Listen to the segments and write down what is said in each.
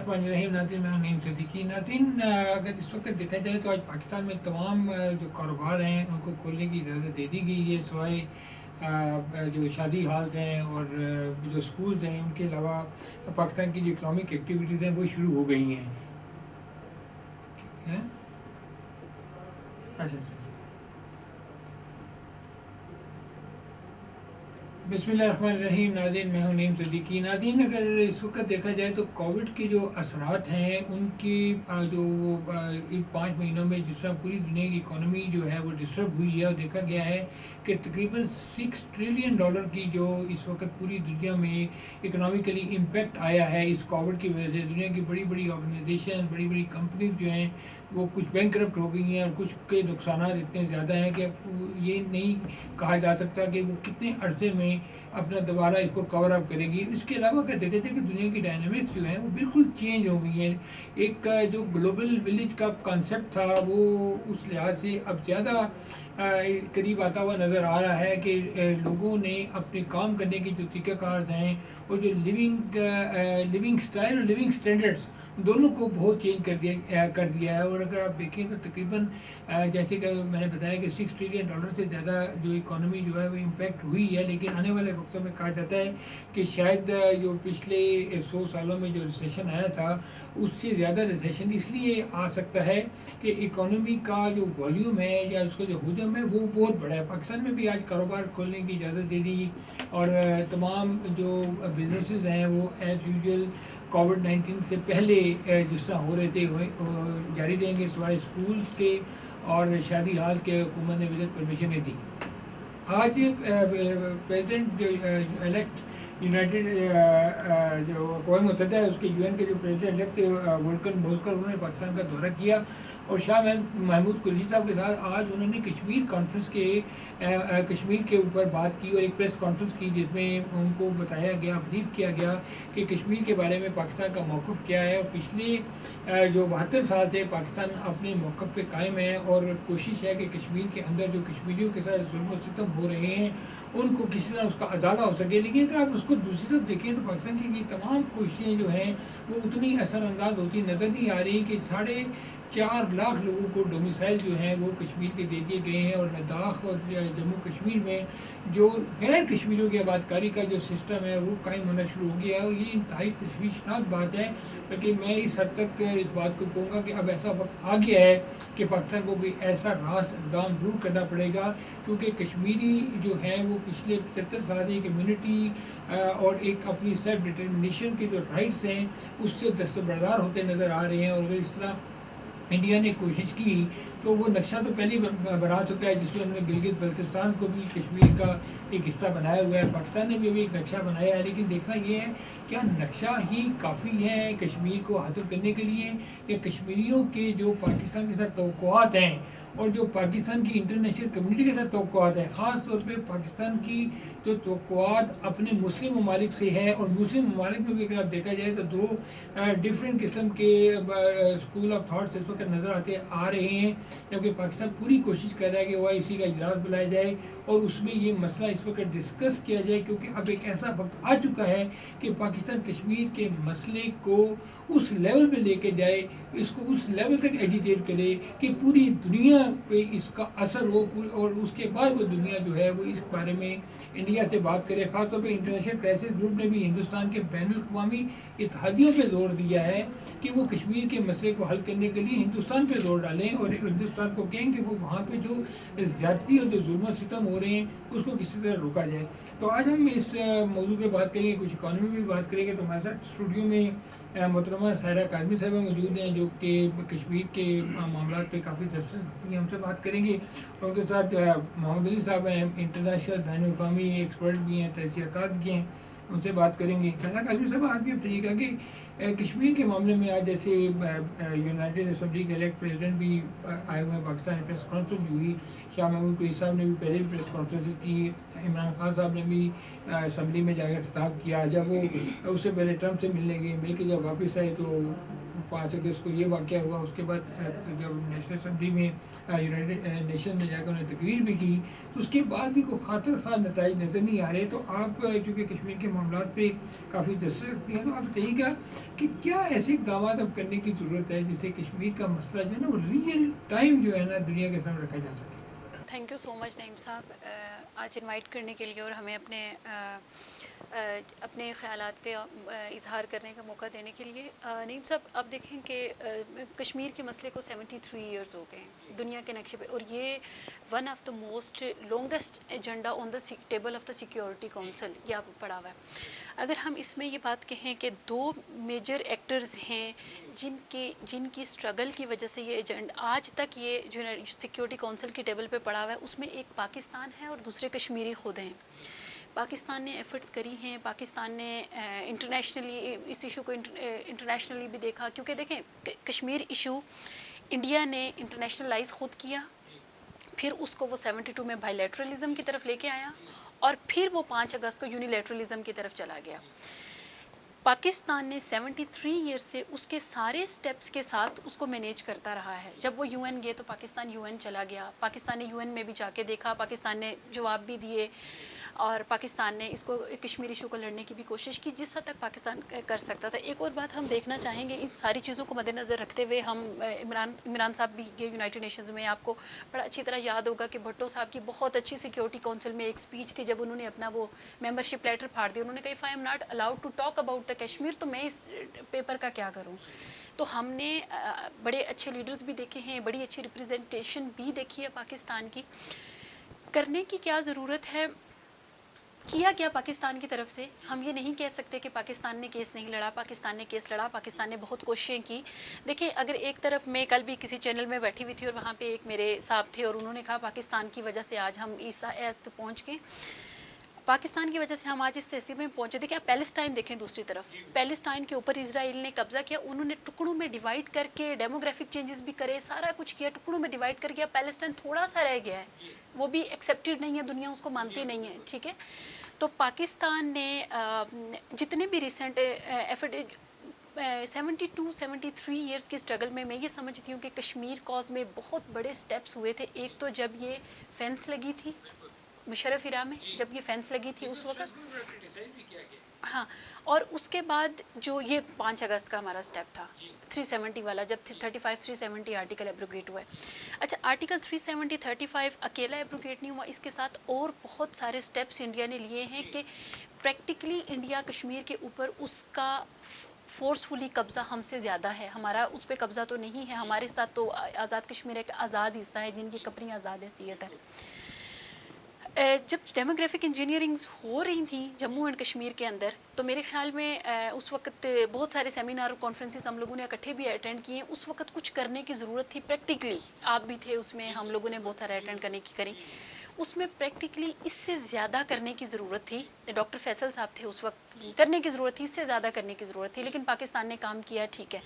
बिस्मिल्लाहिर्रहमानिर्रहीम। नाज़रीन, मैं नईम सिद्दीकी। नाज़रीन, अगर इस वक्त देखा जाए तो आज पाकिस्तान में तमाम जो कारोबार हैं उनको खोलने की इजाज़त दे दी गई है, सिवाय जो शादी हाल्स हैं और जो स्कूल्स हैं उनके अलावा पाकिस्तान की जो इकनॉमिक एक्टिविटीज़ हैं वो शुरू हो गई हैं। अच्छा, बिस्मिल्लाहिर्रहमानिर्रहीम। नाज़रीन, मैं हूं नईम सिद्दीकी। नाज़रीन, अगर इस वक्त देखा जाए तो कोविड के जो असरात हैं उनकी जो इन 5 महीनों में जिस तरह पूरी दुनिया की इकॉनमी जो है वो डिस्टर्ब हुई है, और देखा गया है कि तकरीबन $6 ट्रिलियन की जो इस वक्त पूरी दुनिया में इकनॉमिकली इम्पेक्ट आया है इस कोविड की वजह से। दुनिया की बड़ी बड़ी ऑर्गेनाइजेशन, बड़ी बड़ी कंपनीज जो हैं वो कुछ बैंकरप्ट हो गई हैं, और कुछ के नुकसान इतने ज़्यादा हैं कि ये नहीं कहा जा सकता कि वो कितने अरसे में अपना दोबारा इसको कवर अप करेगी। इसके अलावा अगर देखे थे कि दुनिया की डायनामिक्स जो है वो बिल्कुल चेंज हो गई हैं। एक जो ग्लोबल विलेज का कॉन्सेप्ट था वो उस लिहाज से अब ज़्यादा करीब आता हुआ नज़र आ रहा है कि लोगों ने अपने काम करने की जो तरीक़ाकार हैं वो जो लिविंग स्टाइल और लिविंग स्टैंडर्ड्स दोनों को बहुत चेंज कर दिया है। और अगर आप देखें तो तकरीबन जैसे कि मैंने बताया कि $6 ट्रिलियन से ज़्यादा जो इकॉनमी जो है वो इम्पेक्ट हुई है, लेकिन आने वाले वक्तों में कहा जाता है कि शायद जो पिछले 100 सालों में जो रिसेशन आया था उससे ज़्यादा रिसेशन इसलिए आ सकता है कि इकॉनमी का जो वॉल्यूम है या उसका जो हुजम है वो बहुत बड़ा है। पाकिस्तान में भी आज कारोबार खोलने की इजाज़त दे दी, और तमाम जो बिजनेसेस हैं वो एज़ यूजुअल कोविड-19 से पहले जिस तरह हो रहे थे वही जारी रहेंगे, सिवाय स्कूल्स के और शादी हाल के हुकूमत ने विजिट परमिशन दी। आज प्रेसिडेंट जो इलेक्ट यूनाइटेड जो अक़वाम मुत्तहिदा है उसके यूएन के जो प्रेसिडेंट इलेक्ट वोल्कर बोजकर उन्होंने पाकिस्तान का दौरा किया, और शाह महमूद कुरैशी साहब के साथ आज उन्होंने कश्मीर कॉन्फ्रेंस के कश्मीर के ऊपर बात की और एक प्रेस कॉन्फ्रेंस की जिसमें उनको बताया गया, ब्रीफ किया गया कि कश्मीर के बारे में पाकिस्तान का मौक़िफ़ क्या है। और पिछले जो 72 साल से पाकिस्तान अपने मौक़िफ़ पे कायम है, और कोशिश है कि कश्मीर के अंदर जो कश्मीरियों के साथ जुल्म और सितम हो रहे हैं उनको किसी तरह उसका अदाला हो सके। लेकिन अगर आप उसको दूसरी तरफ देखें तो पाकिस्तान की ये तमाम कोशिशें जो हैं वो उतनी असरअंदाज होती नज़र नहीं आ रही कि 4.5 लाख लोगों को डोमिसाइल जो हैं वो कश्मीर के दे दिए गए हैं, और लद्दाख और जम्मू कश्मीर में जो गैर कश्मीरियों की आबादकारी का जो सिस्टम है वो कायम होना शुरू हो गया है। और ये इंतहाई तशवीशनाक बात है, बल्कि मैं इस हद तक इस बात को कहूँगा कि अब ऐसा वक्त आ गया है कि पाकिस्तान को कोई ऐसा रास्त इक़दाम ज़रूर करना पड़ेगा, क्योंकि कश्मीरी जो है वो पिछले 75 साल की कम्यूनिटी और एक अपनी सेल्फ डिटर्मिनेशन के जो राइट्स हैं उससे दस्तबरदार होते नज़र आ रहे हैं। और अगर इस तरह इंडिया ने कोशिश की तो वो नक्शा तो पहले बना चुका है, जिसमें उन्होंने गिलगित बल्तिस्तान को भी कश्मीर का एक हिस्सा बनाया हुआ है। पाकिस्तान ने भी अभी एक नक्शा बनाया है, लेकिन देखना ये है क्या नक्शा ही काफ़ी है कश्मीर को हासिल करने के लिए, या कश्मीरियों के जो पाकिस्तान के साथ तवक्कुआत हैं और जो पाकिस्तान की इंटरनेशनल कम्युनिटी के साथ तवक्कुआत है, ख़ास तौर पे पाकिस्तान की जो तवक्कुआत अपने मुस्लिम ममालिक से है। और मुस्लिम ममालिक में भी अगर आप देखा जाए तो 2 डिफरेंट किस्म के स्कूल ऑफ थाट्स इस वक्त नज़र आ रहे हैं, जबकि पाकिस्तान पूरी कोशिश कर रहा है कि OIC का इजलास बुलाया जाए और उसमें ये मसला इस वक्त डिस्कस किया जाए, क्योंकि अब एक ऐसा वक्त आ चुका है कि पाकिस्तान कश्मीर के मसले को उस लेवल पे लेके जाए, इसको उस लेवल तक एजिटेट करे कि पूरी दुनिया पे इसका असर हो, और उसके बाद वो दुनिया जो है वो इस बारे में इंडिया से बात करे। ख़ासतौर पे इंटरनेशनल क्राइसिस ग्रुप ने भी हिंदुस्तान के बैनुल-अक़वामी इत्तेहादियों पे जोर दिया है कि वो कश्मीर के मसले को हल करने के लिए हिंदुस्तान पे जोर डालें, और हिंदुस्तान को कहें कि वो वहाँ पे जो ज़्यादती और जो जुल्म सितम हो रहे हैं उसको किसी तरह रोका जाए। तो आज हम इस मौजू पे बात करेंगे, कुछ इकॉनमी पे बात करेंगे। तो हमारे साथ स्टूडियो में मोहतरमा सायरा काज़मी साहबा मौजूद हैं, जो कि कश्मीर के मामला पे काफ़ी दस्तरस रखती हैं, हमसे बात करेंगे। और उनके साथ मोहम्मद अली साहब हैं, इंटरनेशनल बैनुल-अक़वामी एक्सपर्ट भी हैं, तजज़ियाकार भी हैं, उनसे बात करेंगे। सायरा काज़मी साहब, आप भी बताइएगा कि कश्मीर के मामले में आज जैसे यूनाइटेड असेंबली के इलेक्ट प्रेसिडेंट भी आए हुए हैं, पाकिस्तान प्रेस कॉन्फ्रेंस भी हुई, शाह महमूद कुरैशी साहब ने भी पहले भी प्रेस कॉन्फ्रेंस की, इमरान खान साहब ने भी असेंबली में जाकर खिताब किया। जब वो उससे पहले ट्रंप से मिलने गए, मिल के जब वापस आए तो 5 अगस्त को ये वाक़या हुआ, उसके बाद जब नेशनल असम्बली में यूनाइटेड नेशन में जाकर उन्होंने तकरीर भी की, तो उसके बाद भी कोई खातिर खा नताइज नज़र नहीं आ रहे। तो आप चूँकि कश्मीर के मामला पे काफ़ी दस्तक रखती हैं, तो आप बताइएगा कि क्या ऐसे इक़दाम अब करने की ज़रूरत है जिससे कश्मीर का मसला जो है ना वो रियल टाइम जो है ना दुनिया के सामने रखा जा सके। Thank you so much Naeem साहब आज इनवाइट करने के लिए और हमें अपने ख़यालात का इजहार करने का मौका देने के लिए। नईम साहब आप देखें कि कश्मीर के मसले को 73 इयर्स हो गए हैं दुनिया के नक्शे पे, और ये one of the most longest agenda on the table of the security council ये आप पड़ा हुआ है। अगर हम इसमें ये बात कहें कि 2 मेजर एक्टर्स हैं जिनकी स्ट्रगल की वजह से ये एजेंडा आज तक ये जो सिक्योरिटी काउंसिल के टेबल पे पड़ा हुआ है, उसमें एक पाकिस्तान है और दूसरे कश्मीरी खुद हैं। पाकिस्तान ने एफ़र्ट्स करी हैं, पाकिस्तान ने इंटरनेशनली इस इशू को इंटरनेशनली भी देखा, क्योंकि देखें कश्मीर इशू इंडिया ने इंटरनेशनलाइज ख़ुद किया, फिर उसको वो 72 में बायलैटरलिज़म की तरफ लेके आया और फिर वो 5 अगस्त को यूनिलैटरलिज़म की तरफ चला गया। पाकिस्तान ने 73 ईयर से उसके सारे स्टेप्स के साथ उसको मैनेज करता रहा है। जब वो यूएन गए तो पाकिस्तान यूएन चला गया, पाकिस्तान ने यूएन में भी जाके देखा, पाकिस्तान ने जवाब भी दिए और पाकिस्तान ने इसको कश्मीर इशू को लड़ने की भी कोशिश की जिस हद तक पाकिस्तान कर सकता था। एक और बात हम देखना चाहेंगे, इन सारी चीज़ों को मद्देनज़र रखते हुए हम इमरान साहब भी गए यूनाइटेड नेशंस में, आपको बड़ा अच्छी तरह याद होगा कि भुट्टो साहब की बहुत अच्छी सिक्योरिटी काउंसिल में एक स्पीच थी जब उन्होंने अपना वो मेंबरशिप लेटर फाड़ दिया। उन्होंने कहा if I am not allowed to talk about the Kashmir तो मैं इस पेपर का क्या करूँ। तो हमने बड़े अच्छे लीडर्स भी देखे हैं, बड़ी अच्छी रिप्रेजेंटेशन भी देखी है पाकिस्तान की। करने की क्या ज़रूरत है, किया क्या पाकिस्तान की तरफ से। हम ये नहीं कह सकते कि पाकिस्तान ने केस नहीं लड़ा, पाकिस्तान ने केस लड़ा, पाकिस्तान ने बहुत कोशिशें की। देखिए अगर एक तरफ मैं कल भी किसी चैनल में बैठी हुई थी और वहाँ पे एक मेरे साहब थे और उन्होंने कहा पाकिस्तान की वजह से आज हम इस आयत पहुँच गए, पाकिस्तान की वजह से हम आज इस तहसीब में पहुँचे। देखिए आप पैलेस्टाइन देखें, दूसरी तरफ पैलेस्टाइन के ऊपर इजराइल ने कब्ज़ा किया, उन्होंने टुकड़ों में डिवाइड करके डेमोग्राफिक चेंजेस भी करे, सारा कुछ किया, टुकड़ों में डिवाइड कर किया। पैलेस्टाइन थोड़ा सा रह गया है, वो भी एक्सेप्टेड नहीं है, दुनिया उसको मानती नहीं है, ठीक है। तो पाकिस्तान ने जितने भी रिसेंट एफर्ट 72-73 ईयर्स की स्ट्रगल में मैं ये समझती हूँ कि कश्मीर कॉज में बहुत बड़े स्टेप्स हुए थे। एक तो जब ये फेंस लगी थी मुशर्रफ इरा में, जब ये फेंस लगी थी उस वक्त, हाँ, और उसके बाद जो ये 5 अगस्त का हमारा स्टेप था 370 वाला, जब 35-370 आर्टिकल एब्रोगेट हुआ है। अच्छा, आर्टिकल 370-35 अकेला एब्रोगेट नहीं हुआ, इसके साथ और बहुत सारे स्टेप्स इंडिया ने लिए हैं कि प्रैक्टिकली इंडिया कश्मीर के ऊपर उसका फोर्सफुली कब्ज़ा हमसे ज़्यादा है, हमारा उस पर कब्ज़ा तो नहीं है। हमारे साथ तो आज़ाद कश्मीर एक आज़ाद हिस्सा है जिनकी अपनी आज़ाद हैसियत है। जब डेमोग्राफिक इंजीनियरिंग्स हो रही थी जम्मू एंड कश्मीर के अंदर, तो मेरे ख्याल में उस वक्त बहुत सारे सेमिनार और कॉन्फ्रेंसेस हम लोगों ने इकट्ठे भी अटेंड किए। उस वक्त कुछ करने की ज़रूरत थी प्रैक्टिकली, आप भी थे उसमें, हम लोगों ने बहुत सारे अटेंड करने की करी। उसमें प्रैक्टिकली इससे ज़्यादा करने की ज़रूरत थी। डॉक्टर फैसल साहब थे उस वक्त, करने की ज़रूरत थी, इससे ज़्यादा करने की ज़रूरत थी, लेकिन पाकिस्तान ने काम किया, ठीक है।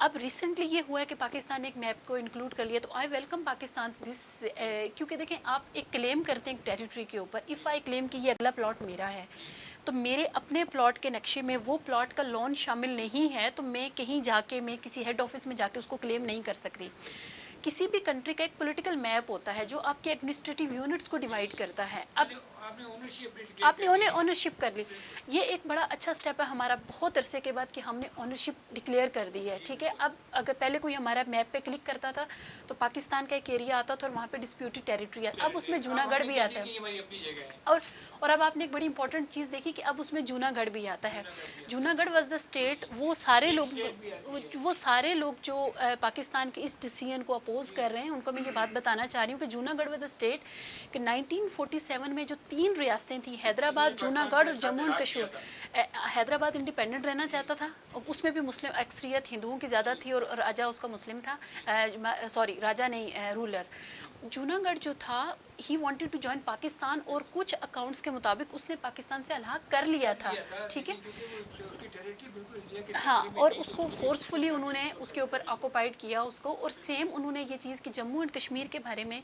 अब रिसेंटली ये हुआ है कि पाकिस्तान ने एक मैप को इंक्लूड कर लिया, तो आई वेलकम पाकिस्तान दिस, क्योंकि देखें आप एक क्लेम करते हैं टेरिटरी के ऊपर, इफ़ आई क्लेम कि ये अगला प्लॉट मेरा है, तो मेरे अपने प्लॉट के नक्शे में वो प्लॉट का लॉन शामिल नहीं है, तो मैं कहीं जाके, मैं किसी हेड ऑफिस में जाके उसको क्लेम नहीं कर सकती। किसी भी कंट्री का एक पॉलिटिकल मैप होता है जो आपके एडमिनिस्ट्रेटिव यूनिट्स को डिवाइड करता है। अब आपने ओनरशिप कर ली, ये एक बड़ा अच्छा स्टेप है हमारा बहुत अरसे के बाद कि हमने ओनरशिप डिक्लेयर कर दी है, ठीक है। अब अगर पहले कोई हमारा मैप पे क्लिक करता था तो पाकिस्तान का एक एरिया आता था और वहाँ पे डिस्प्यूटेड टेरिटरी आता, अब उसमें जूनागढ़ भी आता है। और अब आपने एक बड़ी इंपॉर्टेंट चीज़ देखी कि अब उसमें जूनागढ़ भी आता है। जूनागढ़ वाज द स्टेट, वो सारे लोग जो पाकिस्तान के इस डिसीजन को अपोज कर रहे हैं, उनको मैं ये बात बताना चाह रही हूँ कि जूनागढ़ वाज द स्टेट कि 1947 में जो 3 रियासतें थी, हैदराबाद, जूनागढ़ और जम्मू एंड कश्मीर, हैदराबाद इंडिपेंडेंट रहना चाहता था, उसमें भी मुस्लिम अक्सरियत हिंदुओं की ज़्यादा थी और राजा उसका मुस्लिम था, सॉरी राजा नहीं, रूलर। जूनागढ़ जो था he wanted to join Pakistan और कुछ अकाउंट्स के मुताबिक उसने पाकिस्तान से अलग कर लिया था, ठीक है, हाँ, और उसको फोर्सफुली उन्होंने उसके ऊपर ऑक्युपाइड किया उसको। और सेम उन्होंने ये चीज़ कि जम्मू एंड कश्मीर के बारे में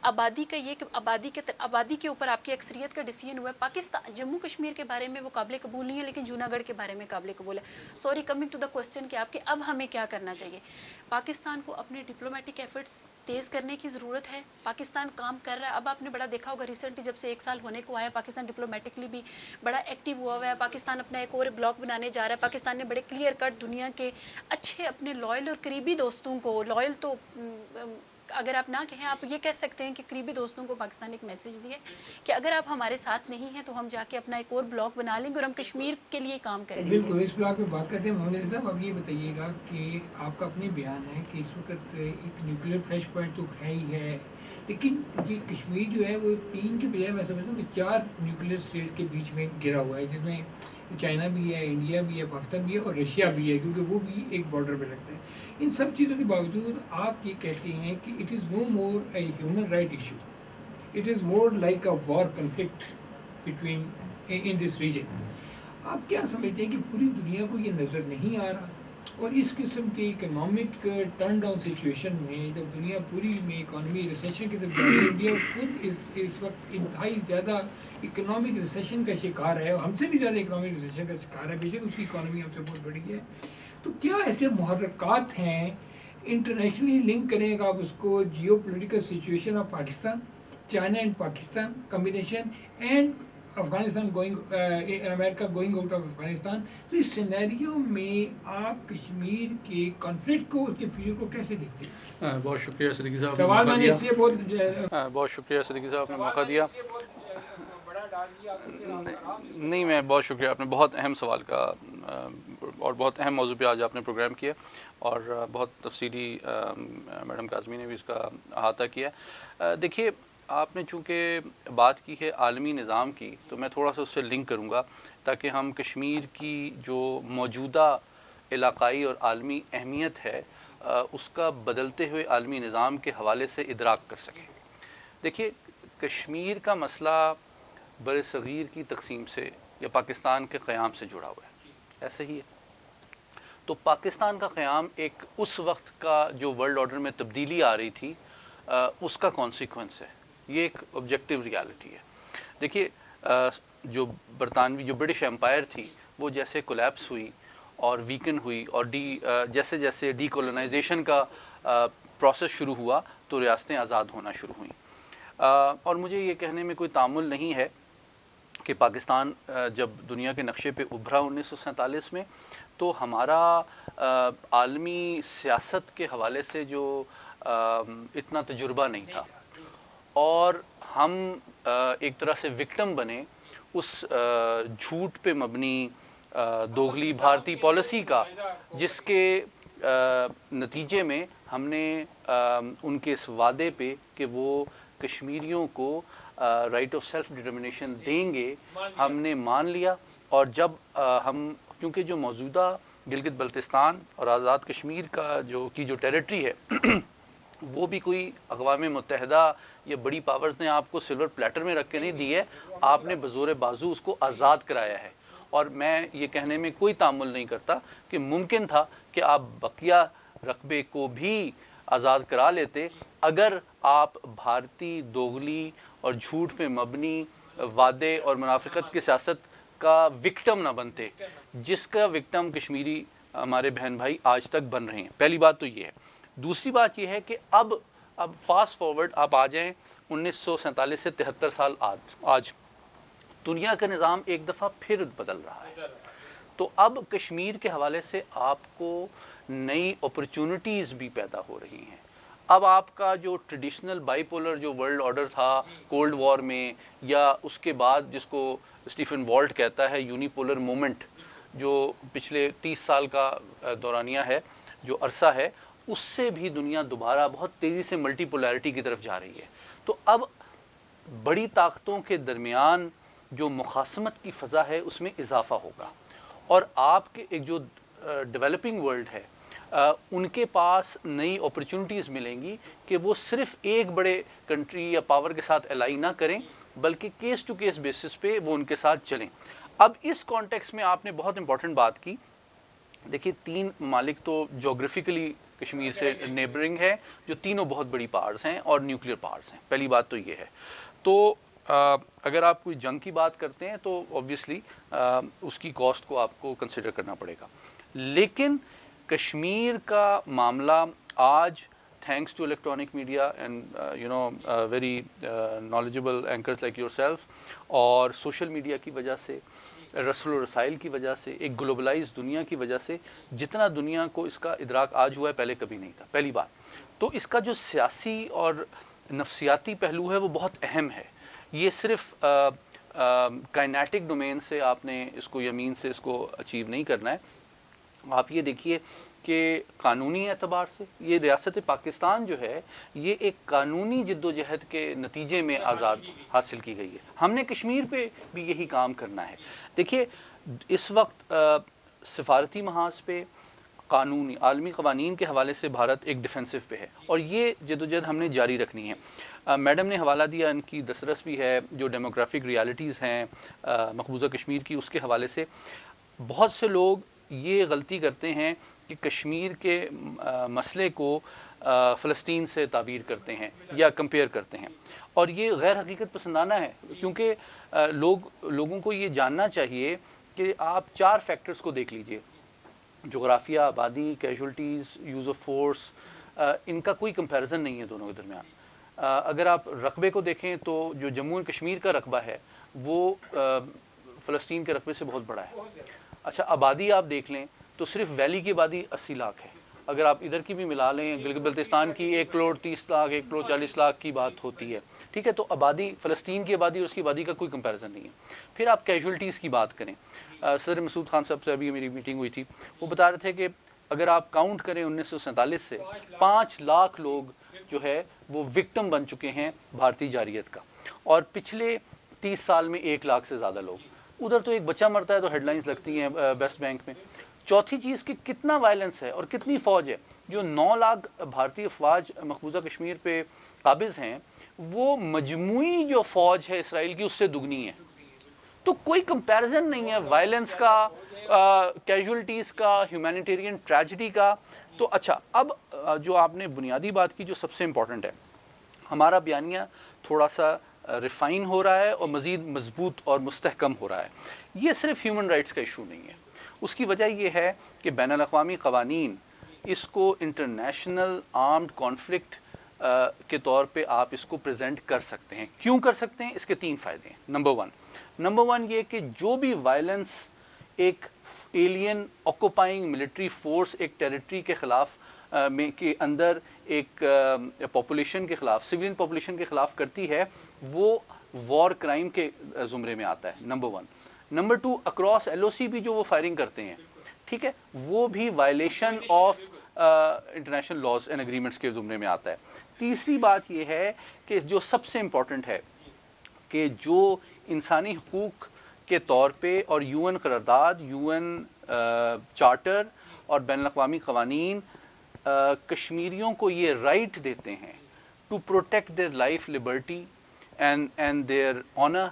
आबादी का ये कि आबादी के ऊपर आपकी अक्सरियत का डिसीजन हुआ है, पाकिस्तान जम्मू कश्मीर के बारे में वो काबिल कबूल نہیں ہے لیکن جوناگڑھ کے بارے میں قابل قبول ہے. Sorry coming to the question کہ آپ کے اب ہمیں کیا کرنا چاہیے. پاکستان کو اپنے ڈپلومیٹک ایفرٹس تیز کرنے کی ضرورت ہے. پاکستان کام کر رہا ہے. اب آپ نے بڑا دیکھا ہوگا ریسنٹلی جب سے 1 سال ہونے کو آیا پاکستان ڈپلومیٹکلی بھی بڑا ایکٹیو ہوا ہوا ہے. پاکستان اپنا ایک اور بلاک بنانے جا رہا ہے. پاکستان نے بڑے کلیئر کٹ دنیا کے اچھے اپنے لائل اور قریبی دوستوں کو, لائل تو اگر آپ نہ کہیں, آپ یہ کہہ سکتے ہیں کہ قریبی دوستوں کو پاکستان نے ایک میسج دیا کہ اگر آپ ہمارے ساتھ نہیں ہیں تو ہم جا کے اپنا ایک اور بلاک بنا لیں گے اور ہم کشمیر کے لیے کام کریں گے. بالکل, اس بلاک پہ بات کرتے ہیں. محمد صاحب اب یہ بتائیے گا کہ آپ کا اپنے بیان ہے کہ اس وقت ایک نیوکلیر فلیش پوائنٹ تو ہے ہی ہے, لیکن یہ کشمیر جو ہے وہ 3 کے بجائے میں سمجھتا ہوں کہ 4 نیوکلیر اسٹیٹ کے بیچ میں گرا ہوا ہے, جس میں چائنا بھی ہے, انڈیا بھی ہے, پاکستان بھی ہے اور رشیا بھی ہے, کیونکہ وہ بھی ایک بارڈر پہ لگتا ہے. ان سب چیزوں کے باوجود آپ یہ کہتے ہیں کہ it is no more a human right issue, it is more like a war conflict between in this region. آپ کیا سمجھتے ہیں کہ پوری دنیا کو یہ نظر نہیں آ رہا, اور اس قسم کی اکنامک ٹرن ڈاؤن سچویشن میں جب دنیا پوری میں اکانومی ریسیشن کی طرف جا رہی ہے, انڈیا خود اس وقت انتہائی زیادہ اکنامک ریسیشن کا شکار ہے, ہم سے بھی زیادہ اکنامک ریسیشن کا شکار ہے, بے شک اس کی اکانومی ہم سے بہت بڑی ہے. تو کیا ایسے محرکات ہیں انٹرنیشنلی لنک کریں گا آپ اس کو geopolitical situation of Pakistan, China and Pakistan combination and Afghanistan going America going out of Afghanistan. تو اس سینیریو میں آپ کشمیر کے کانفلکٹ کو, اس کے فیوچر کو کیسے دیکھتے ہیں؟ بہت شکریہ صدیقی صاحب, سوال میں نے اس لیے بہت شکریہ صدیقی صاحب, آپ نے موقع دیا. نہیں, میں بہت شکریہ, آپ نے بہت اہم سوال کا اور بہت اہم موضوع پہ آج آپ نے پروگرام کیا اور بہت تفصیلی میڈم کاظمی نے بھی اس کا احاطہ کیا. دیکھیے, آپ نے چونکہ بات کی ہے عالمی نظام کی, تو میں تھوڑا سا اس سے لنک کروں گا تاکہ ہم کشمیر کی جو موجودہ علاقائی اور عالمی اہمیت ہے اس کا بدلتے ہوئے عالمی نظام کے حوالے سے ادراک کر سکیں. دیکھیے, کشمیر کا مسئلہ بر صغیر کی تقسیم سے یا پاکستان کے قیام سے جڑا ہوا ہے, ایسے ہی ہے. تو پاکستان کا قیام ایک اس وقت کا جو ورلڈ آرڈر میں تبدیلی آ رہی تھی اس کا کانسیکوینس ہے, یہ ایک آبجیکٹیو ریالٹی ہے. دیکھیے, جو برٹش امپائر تھی وہ جیسے کولیپس ہوئی اور ویکن ہوئی اور جیسے جیسے ڈی کولونائزیشن کا پروسیس شروع ہوا تو ریاستیں آزاد ہونا شروع ہوئیں. اور مجھے یہ کہنے میں کوئی تعامل نہیں ہے کہ پاکستان جب دنیا کے نقشے پہ ابھرا 1947 میں تو ہمارا عالمی سیاست کے حوالے سے جو اتنا تجربہ نہیں تھا, اور ہم ایک طرح سے وکٹم بنے اس جھوٹ پہ مبنی دوغلی بھارتی پالیسی کا, جس کے نتیجے میں ہم نے ان کے اس وعدے پہ کہ وہ کشمیریوں کو رائٹ آف سیلف ڈٹرمنیشن دیں گے ہم نے مان لیا. اور جب ہم, کیونکہ جو موجودہ گلگت بلتستان اور آزاد کشمیر کا جو ٹیریٹری ہے وہ بھی کوئی اقوام متحدہ یا بڑی پاورز نے آپ کو سلور پلیٹر میں رکھ کے نہیں دی ہے, آپ نے بزور بازو اس کو آزاد کرایا ہے. اور میں یہ کہنے میں کوئی تعامل نہیں کرتا کہ ممکن تھا کہ آپ بقیہ رقبے کو بھی آزاد کرا لیتے اگر آپ بھارتی دوغلی اور جھوٹ پہ مبنی وعدے اور منافقت کی سیاست کا وکٹم نہ بنتے, جس کا وکٹم کشمیری ہمارے بہن بھائی آج تک بن رہے ہیں. پہلی بات تو یہ ہے. دوسری بات یہ ہے کہ اب فاسٹ فارورڈ آپ آ جائیں 1947 سے 73 سال آج دنیا کا نظام ایک دفعہ پھر بدل رہا ہے. تو اب کشمیر کے حوالے سے آپ کو نئی اپرچونٹیز بھی پیدا ہو رہی ہیں. اب آپ کا جو ٹریڈیشنل بائی پولر جو ورلڈ آرڈر تھا کولڈ وار میں, یا اس کے بعد جس کو اسٹیفن والٹ کہتا ہے یونی پولر مومنٹ, جو پچھلے 30 سال کا دورانیہ ہے, جو عرصہ ہے, اس سے بھی دنیا دوبارہ بہت تیزی سے ملٹی پولیرٹی کی طرف جا رہی ہے. تو اب بڑی طاقتوں کے درمیان جو مخاصمت کی فضا ہے اس میں اضافہ ہوگا, اور آپ کے ایک جو ڈیولپنگ ورلڈ ہے ان کے پاس نئی اپرچونٹیز ملیں گی کہ وہ صرف ایک بڑے کنٹری یا پاور کے ساتھ الائی نہ کریں بلکہ کیس ٹو کیس بیسس پہ وہ ان کے ساتھ چلیں. اب اس کانٹیکس میں آپ نے بہت امپورٹنٹ بات کی. دیکھیے, 3 ممالک تو جغرافیکلی کشمیر سے نیبرنگ ہے, جو تینوں بہت بڑی پاورز ہیں اور نیوکلیر پاورز ہیں. پہلی بات تو یہ ہے. تو اگر آپ کوئی جنگ کی بات کرتے ہیں تو اوبویسلی اس کی کاسٹ کو آپ کو کنسیڈر کرنا پڑے گا، لیکن کشمیر کا معاملہ آج thanks to electronic media and very knowledgeable anchors like yourself اور سوشل میڈیا کی وجہ سے، رسل و رسائل کی وجہ سے، ایک گلوبلائز دنیا کی وجہ سے جتنا دنیا کو اس کا ادراک آج ہوا ہے پہلے کبھی نہیں تھا، پہلی بات تو اس کا جو سیاسی اور نفسیاتی پہلو ہے وہ بہت اہم ہے۔ یہ صرف کائنیٹک ڈومین سے آپ نے اس کو یمین سے اس کو اچیو نہیں کرنا ہے، آپ یہ دیکھیے کہ قانونی اعتبار سے یہ ریاست پاکستان جو ہے یہ ایک قانونی جد و جہد کے نتیجے میں آزاد حاصل کی گئی ہے۔ ہم نے کشمیر پہ بھی یہی کام کرنا ہے۔ دیکھیے اس وقت سفارتی محاذ پہ قانونی عالمی قوانین کے حوالے سے بھارت ایک ڈیفینسو پہ ہے اور یہ جد و جہد ہم نے جاری رکھنی ہے۔ میڈم نے حوالہ دیا ان کی دسترس بھی ہے جو ڈیموگرافک ریالٹیز ہیں مقبوضہ کشمیر کی، اس کے حوالے سے بہت سے لوگ یہ غلطی کرتے ہیں کہ کشمیر کے مسئلے کو فلسطین سے تعبیر کرتے ہیں یا کمپیئر کرتے ہیں، اور یہ غیر حقیقت پسندانہ ہے، کیونکہ لوگوں کو یہ جاننا چاہیے کہ آپ 4 فیکٹرز کو دیکھ لیجئے، جغرافیہ، آبادی، کیجولٹیز، یوز آف فورس، ان کا کوئی کمپیریزن نہیں ہے دونوں کے درمیان۔ اگر آپ رقبے کو دیکھیں تو جو جموں و کشمیر کا رقبہ ہے وہ فلسطین کے رقبے سے بہت بڑا ہے۔ اچھا آبادی آپ دیکھ لیں تو صرف ویلی کی آبادی 80 لاکھ ہے، اگر آپ ادھر کی بھی ملا لیں گلگت بلتستان کی 1 کروڑ 30 لاکھ 1 کروڑ 40 لاکھ کی بات ہوتی ہے، ٹھیک ہے، تو آبادی فلسطین کی آبادی اور اس کی آبادی کا کوئی کمپیریزن نہیں ہے۔ پھر آپ کیجولٹیز کی بات کریں، صدر مسعود خان صاحب سے ابھی میری میٹنگ ہوئی تھی، وہ بتا رہے تھے کہ اگر آپ کاؤنٹ کریں 1947 سے 5 لاکھ لوگ جو ہے وہ وکٹم بن چکے ہیں بھارتی جارحیت کا، اور پچھلے 30 سال میں 1 لاکھ سے زیادہ لوگ، ادھر تو ایک بچہ مرتا ہے تو ہیڈ لائنز لگتی ہیں بیسٹ بینک میں۔ چوتھی چیز کہ کتنا وائلنس ہے اور کتنی فوج ہے، جو 9 لاکھ بھارتی افواج مقبوضہ کشمیر پہ قابض ہیں وہ مجموعی جو فوج ہے اسرائیل کی اس سے دگنی ہے، تو کوئی کمپیریزن نہیں ہے وائلنس کا، کیجولٹیز کا، ہیومینیٹیرین ٹریجڈی کا۔ تو اچھا اب جو آپ نے بنیادی بات کی جو سب سے امپورٹنٹ ہے، ہمارا بیانیہ تھوڑا سا ریفائن ہو رہا ہے اور مزید مضبوط اور مستحکم ہو رہا ہے۔ یہ صرف ہیومن رائٹس کا ایشو نہیں ہے، اس کی وجہ یہ ہے کہ بین الاقوامی قوانین اس کو انٹرنیشنل آرمڈ کانفلکٹ کے طور پہ آپ اس کو پریزنٹ کر سکتے ہیں۔ کیوں کر سکتے ہیں؟ اس کے 3 فائدے ہیں۔ نمبر ون یہ کہ جو بھی وائلنس ایک ایلین آکوپائنگ ملٹری فورس ایک ٹیریٹری کے خلاف میں کے اندر ایک پاپولیشن کے خلاف، سویلین پاپولیشن کے خلاف کرتی ہے، وہ وار کرائم کے زمرے میں آتا ہے، number 1۔ Number 2 across L O C بھی جو وہ فائرنگ کرتے ہیں، ٹھیک ہے، وہ بھی violation of international laws and agreements کے زمرے میں آتا ہے۔ تیسری بات یہ ہے کہ جو سب سے امپورٹنٹ ہے کہ جو انسانی حقوق کے طور پہ اور یو این قرارداد، یو این چارٹر اور بین الاقوامی قوانین کشمیریوں کو یہ رائٹ دیتے ہیں to protect their life, liberty and their honour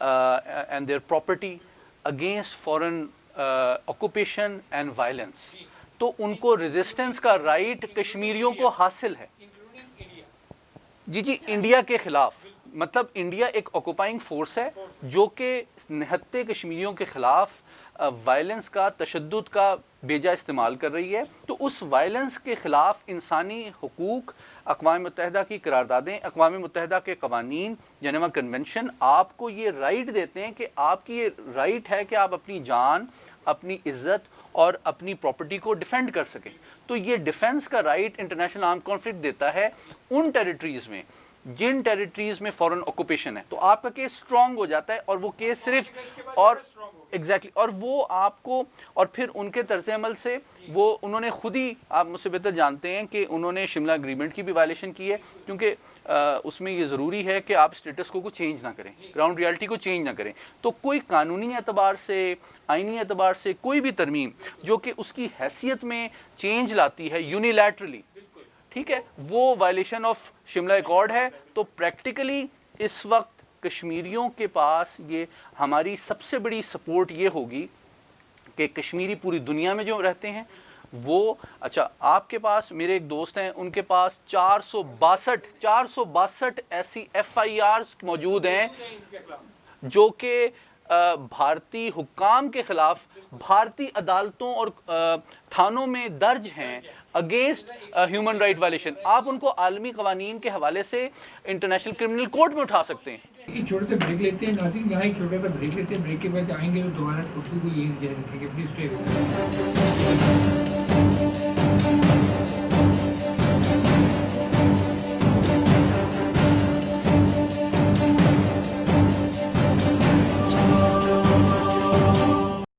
and their property against foreign occupation and violence, تو ان کو ریزسٹنس کا رائٹ کشمیریوں کو حاصل ہے۔ جی انڈیا کے خلاف، مطلب انڈیا ایک آکوپائنگ فورس ہے جو کہ نہتے کشمیریوں کے خلاف وائلنس کا، تشدد کا بیجا استعمال کر رہی ہے، تو اس وائلنس کے خلاف انسانی حقوق، اقوام متحدہ کی قراردادیں، اقوام متحدہ کے قوانین، جنیوا کنونشن آپ کو یہ رائٹ دیتے ہیں کہ آپ کی یہ رائٹ ہے کہ آپ اپنی جان، اپنی عزت اور اپنی پراپرٹی کو ڈیفینڈ کر سکیں۔ تو یہ ڈیفنس کا رائٹ انٹرنیشنل آرم کانفلکٹ دیتا ہے ان ٹیریٹریز میں جن ٹیریٹریز میں فورن آکوپیشن ہے، تو آپ کا کیس سٹرونگ ہو جاتا ہے، اور وہ کیس صرف اور ایگزیکٹلی اور وہ آپ کو، اور پھر ان کے طرز عمل سے وہ انہوں نے خود ہی، آپ مجھ سے بہتر جانتے ہیں کہ انہوں نے شملہ اگریمنٹ کی بھی وائلیشن کی ہے، کیونکہ اس میں یہ ضروری ہے کہ آپ اسٹیٹس کو چینج نہ کریں، گراؤنڈ ریالٹی کو چینج نہ کریں۔ تو کوئی قانونی اعتبار سے، آئینی اعتبار سے کوئی بھی ترمیم جو کہ اس کی حیثیت میں چینج لاتی ہے یونیلیٹرلی، ٹھیک ہے، وہ وائلیشن آف شملہ ایکارڈ ہے۔ تو پریکٹیکلی اس وقت کشمیریوں کے پاس یہ ہماری سب سے بڑی سپورٹ یہ ہوگی کہ کشمیری پوری دنیا میں جو رہتے ہیں وہ اچھا آپ کے پاس میرے ایک دوست ہیں ان کے پاس 462 ایسی ایف آئی آرز موجود ہیں جو کہ بھارتی حکام کے خلاف بھارتی عدالتوں اور تھانوں میں درج ہیں اگینسٹ ہیومن رائٹ وائلیشن. آپ ان کو عالمی قوانین کے حوالے سے انٹرنیشنل کرمنل کورٹ میں اٹھا سکتے ہیں. ایک چھوٹا سا بریک لیتے ہیں ناظرین, یہاں ایک چھوٹا سا بریک لیتے ہیں, بریک کے بعد آئیں گے تو دوبارہ گفتگو کو یہی جاری رکھیں گے. Please stay.